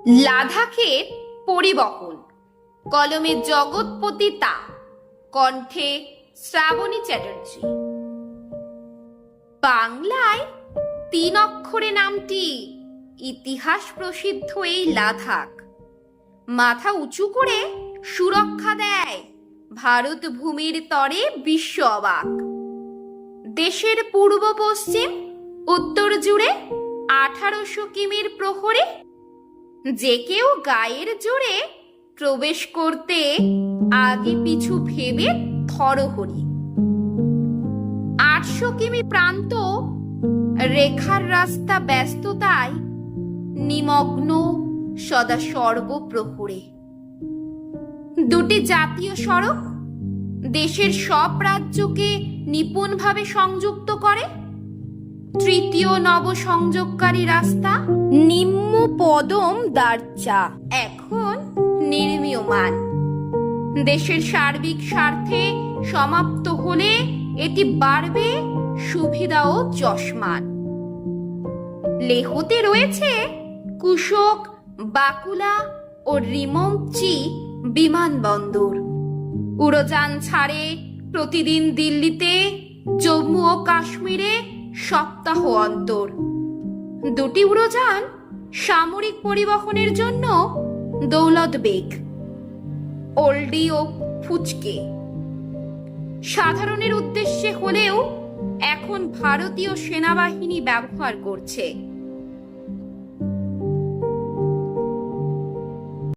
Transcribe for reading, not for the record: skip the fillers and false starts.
লাদাখের পরিবহন, কলমে জগৎপতি তা, কণ্ঠে শ্রাবণী চ্যাটার্জি। বাংলায় 3 অক্ষরে নামটি ইতিহাস প্রসিদ্ধ এই লাদাখ মাথা উঁচু করে সুরক্ষা দেয় ভারত ভূমির তরে বিশ্ব অবাক। দেশের পূর্ব পশ্চিম উত্তর জুড়ে 1800 কিমির প্রহরে যে কেউ গায়ের জোরে প্রবেশ করতে আগে পিছু ভেবে থরহরি। 800 কিমি প্রান্ত রেখার রাস্তা ব্যস্ততায় নিমগ্ন সদা সর্বপ্রহরে। 2টি জাতীয় সড়ক দেশের সব রাজ্যকে নিপুণভাবে সংযুক্ত করে। 3য় নবসংযোগকারী রাস্তা নিম্ন পদম দারচা এখন নির্মীয়মান। দেশের সার্বিক স্বার্থে সমাপ্ত হলে এটি বাড়বে সুবিধা ও যশমান। লেহতে রয়েছে কুশোক, বাকুলা ও রিমোংচি বিমানবন্দর। উড়োযান ছাড়ে প্রতিদিন দিল্লিতে, জম্মু ও কাশ্মীরে সপ্তাহ অন্তর। 2টি উড়োযান সামরিক পরিবহনের জন্য দৌলত বেগ, ওল্ডি ও ফুচকে। সাধারণের উদ্দেশ্যে হলেও এখন ভারতীয় সেনাবাহিনী ব্যবহার করছে।